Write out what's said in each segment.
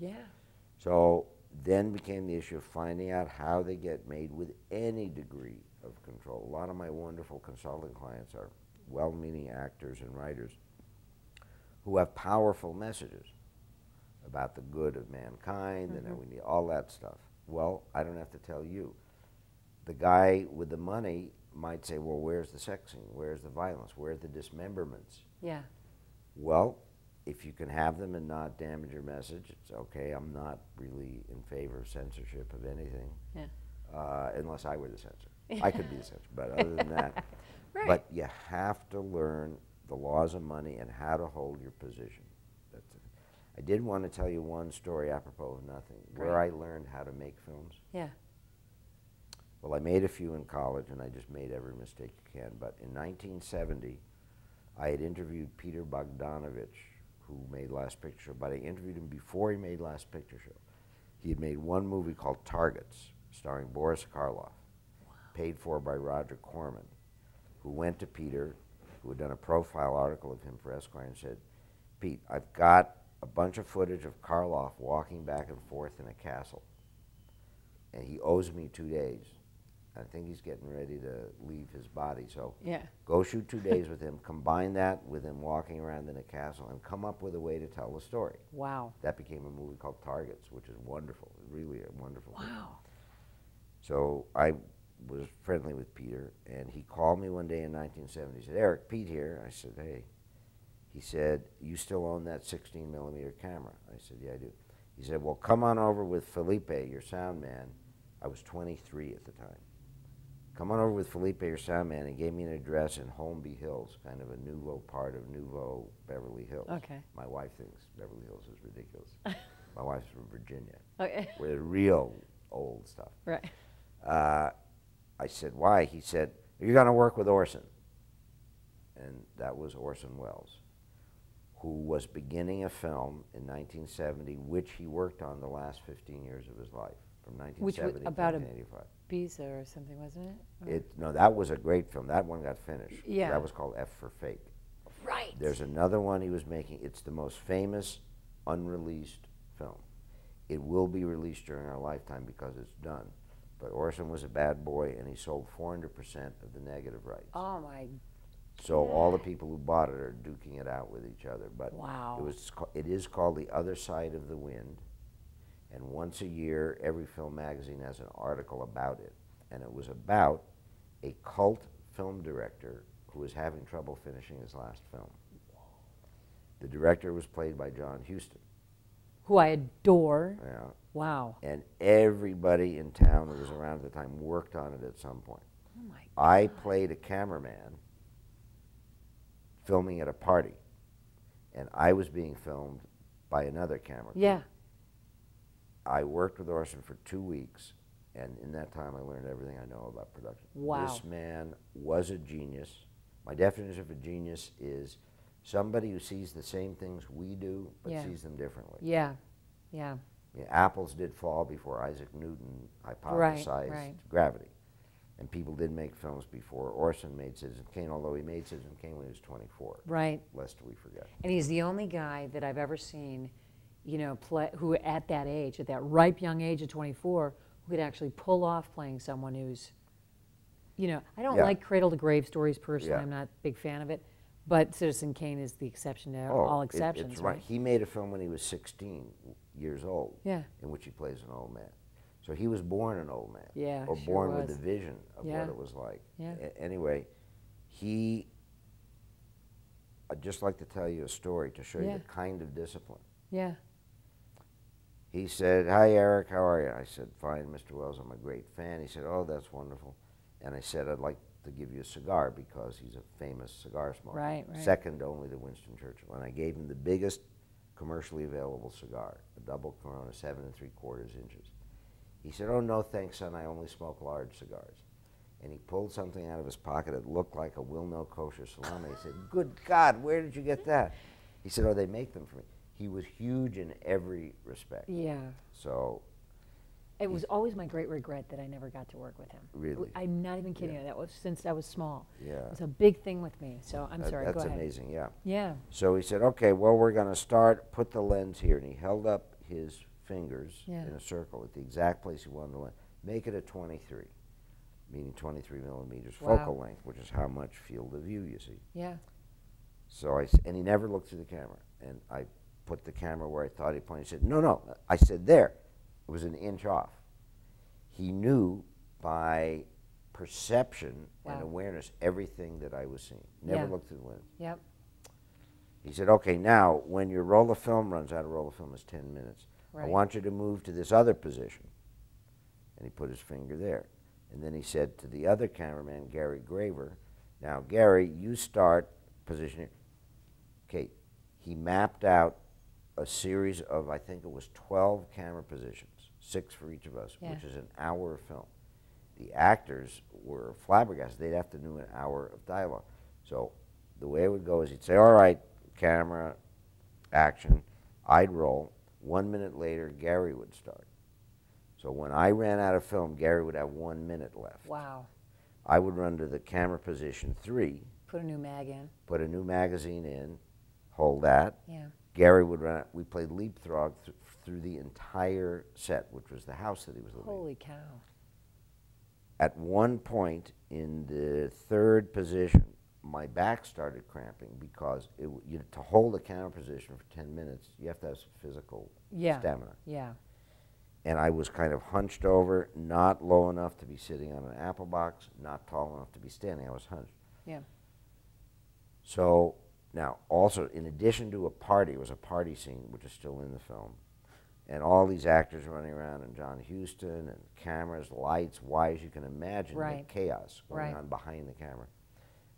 Yeah. So then became the issue of finding out how they get made with any degree of control. A lot of my wonderful consulting clients are well-meaning actors and writers who have powerful messages about the good of mankind and that we need all that stuff. Well, I don't have to tell you. The guy with the money might say, well, where's the sex scene? Where's the violence? Where's the dismemberments? Yeah. Well, if you can have them and not damage your message, it's okay. I'm not really in favor of censorship of anything, unless I were the censor. I could be the censor, but other than that. Right. But you have to learn the laws of money and how to hold your position. That's it. I did want to tell you one story apropos of nothing, where I learned how to make films. Yeah. Well, I made a few in college, and I just made every mistake you can. But in 1970, I had interviewed Peter Bogdanovich, who made Last Picture Show, but I interviewed him before he made Last Picture Show. He had made one movie called Targets, starring Boris Karloff, paid for by Roger Corman, who went to Peter, who had done a profile article of him for Esquire, and said, Pete, I've got a bunch of footage of Karloff walking back and forth in a castle, and he owes me 2 days. I think he's getting ready to leave his body, so go shoot 2 days with him, combine that with him walking around in a castle, and come up with a way to tell the story. Wow. That became a movie called Targets, which is wonderful, really a wonderful movie. Wow. So I was friendly with Peter, and he called me one day in 1970. He said, Eric, Pete here. I said, hey. He said, you still own that 16mm camera? I said, yeah, I do. He said, well, come on over with Felipe, your sound man. I was 23 at the time. Come on over with Felipe, your sound man, and gave me an address in Holmby Hills, kind of a nouveau part of nouveau Beverly Hills. Okay. My wife thinks Beverly Hills is ridiculous. My wife's from Virginia, Okay. where the real old stuff. Right. I said, why? He said, you're going to work with Orson. And that was Orson Welles, who was beginning a film in 1970, which he worked on the last 15 years of his life, from 1970 to 1985. Visa or something, wasn't it? No, that was a great film. That one got finished. Yeah. That was called F for Fake. Right. There's another one he was making. It's the most famous unreleased film. It will be released during our lifetime because it's done. But Orson was a bad boy, and he sold 400% of the negative rights. Oh, my. So all the people who bought it are duking it out with each other. But wow. It is called The Other Side of the Wind. And once a year, every film magazine has an article about it. And it was about a cult film director who was having trouble finishing his last film. The director was played by John Huston. Who I adore. Yeah. Wow. And everybody in town who was around at the time worked on it at some point. Oh my God. I played a cameraman filming at a party, and I was being filmed by another camera crew. Yeah. I worked with Orson for 2 weeks, and in that time I learned everything I know about production. Wow. This man was a genius. My definition of a genius is somebody who sees the same things we do, but sees them differently. Yeah, yeah. Yeah, apples did fall before Isaac Newton hypothesized gravity. And people did make films before Orson made Citizen Kane, although he made Citizen Kane when he was 24. Right. Lest we forget. And he's the only guy that I've ever seen, you know, who at that age, at that ripe young age of 24, who could actually pull off playing someone who's, you know, I don't like cradle to grave stories personally. I'm not a big fan of it. But Citizen Kane is the exception to all exceptions. It's right. He made a film when he was 16 years old, in which he plays an old man. So he was born an old man, or born with a vision of what it was like. Anyway, I'd just like to tell you a story to show you the kind of discipline. Yeah. He said, hi, Eric, how are you? I said, fine, Mr. Wells, I'm a great fan. He said, oh, that's wonderful. And I said, I'd like to give you a cigar because he's a famous cigar smoker. Right. Second only to Winston Churchill. And I gave him the biggest commercially available cigar, a double Corona, 7 3/4 inches. He said, oh, no, thanks, son, I only smoke large cigars. And he pulled something out of his pocket that looked like a Wilno kosher salami. He said, good God, where did you get that? He said, oh, they make them for me. He was huge in every respect. Yeah. So it was always my great regret that I never got to work with him. Really? I'm not even kidding you. That was since I was small. Yeah. It was a big thing with me. So I'm sorry, go ahead. That's amazing, yeah. Yeah. So he said, okay, well, we're going to start, put the lens here. And he held up his fingers Yeah. in a circle at the exact place you wanted to land. Make it a 23, meaning 23 millimeters Wow. focal length, which is how much field of view you see. Yeah. So and he never looked through the camera. And I put the camera where I thought he pointed. He said, no, no. I said, there. It was an inch off. He knew by perception and Wow. awareness everything that I was seeing. Never Yeah. looked through the lens. Yep. He said, okay, now when your roll of film runs out, a roll of film is 10 minutes. Right. I want you to move to this other position. And he put his finger there. And then he said to the other cameraman, Gary Graver, now, Gary, you start positioning. Okay, he mapped out a series of, I think it was 12 camera positions, 6 for each of us, Yeah. which is an hour of film. The actors were flabbergasted. They'd have to do an hour of dialogue. So the way it would go is he'd say, all right, camera, action. I'd roll. 1 minute later, Gary would start. So when I ran out of film, Gary would have 1 minute left. Wow. I would run to the camera position 3, Put a new mag in. put a new magazine in, hold that. Yeah. Gary would run. We played leapfrog through the entire set, which was the house that he was living in. Holy cow. At one point in the 3rd position, my back started cramping because to hold a camera position for 10 minutes, you have to have some physical stamina. Yeah. And I was kind of hunched over, not low enough to be sitting on an apple box, not tall enough to be standing. I was hunched. Yeah. So now, also, in addition to a party, it was a party scene, which is still in the film, and all these actors running around, and John Huston, and cameras, lights, wires, you can imagine Right. the chaos going Right. on behind the camera.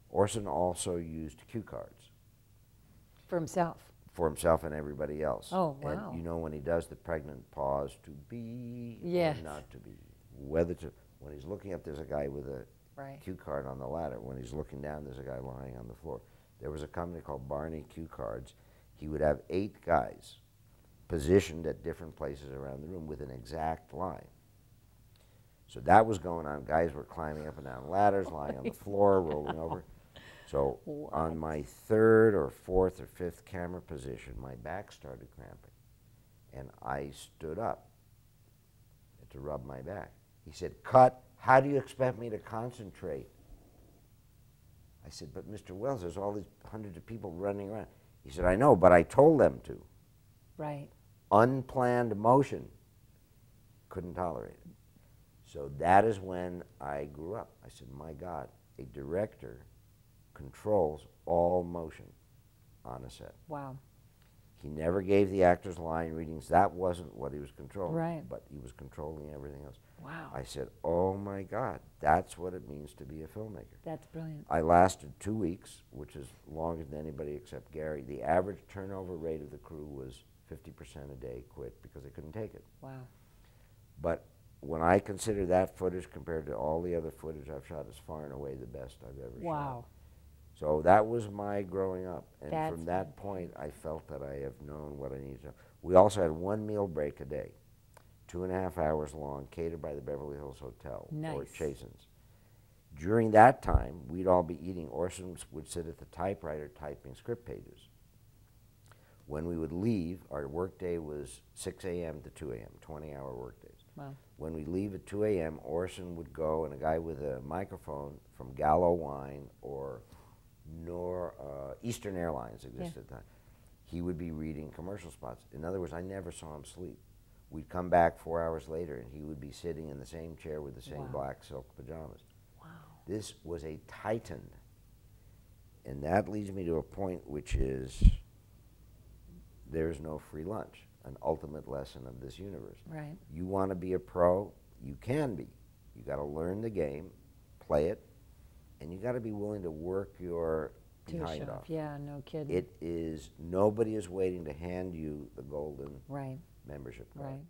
Orson also used cue cards For himself. for himself and everybody else. Oh, wow. And you know when he does the pregnant pause, to be Yes. or not to be, whether to, when he's looking up, there's a guy with a Right. cue card on the ladder. When he's looking down, there's a guy lying on the floor. There was a company called Barney Cue Cards. He would have 8 guys positioned at different places around the room with an exact line. So that was going on. Guys were climbing up and down ladders, lying on the floor, rolling over. So on my 3rd or 4th or 5th camera position, my back started cramping. And I stood up to rub my back. He said, cut. How do you expect me to concentrate? I said, but Mr. Wells, there's all these hundreds of people running around. He said, I know, but I told them to. Right. Unplanned motion. Couldn't tolerate it. So that is when I grew up. I said, my God, a director controls all motion on a set. Wow. He never gave the actors line readings. That wasn't what he was controlling. Right. But he was controlling everything else. Wow. I said, oh my God, that's what it means to be a filmmaker. That's brilliant. I lasted 2 weeks, which is longer than anybody except Gary. The average turnover rate of the crew was 50% a day quit because they couldn't take it. Wow. But when I consider that footage compared to all the other footage I've shot, it's far and away the best I've ever shot. Wow. So that was my growing up. And That's from that point, I felt that I have known what I needed to know. We also had 1 meal break a day, 2.5 hours long, catered by the Beverly Hills Hotel or Nice. Chasen's. During that time, we'd all be eating. Orson would sit at the typewriter typing script pages. When we would leave, our workday was 6 a.m. to 2 a.m., 20-hour workdays. Wow. When we leave at 2 a.m., Orson would go, and a guy with a microphone from Gallo Wine or Eastern Airlines existed at the time, he would be reading commercial spots. In other words, I never saw him sleep. We'd come back 4 hours later, and he would be sitting in the same chair with the same Wow. black silk pajamas. Wow. This was a titan. And that leads me to a point which is there's no free lunch, an ultimate lesson of this universe. Right. You want to be a pro, you can be. You got to learn the game, play it, and you got to be willing to work your behind off. Yeah, no kidding. It is, nobody is waiting to hand you the golden Right. membership card. Right.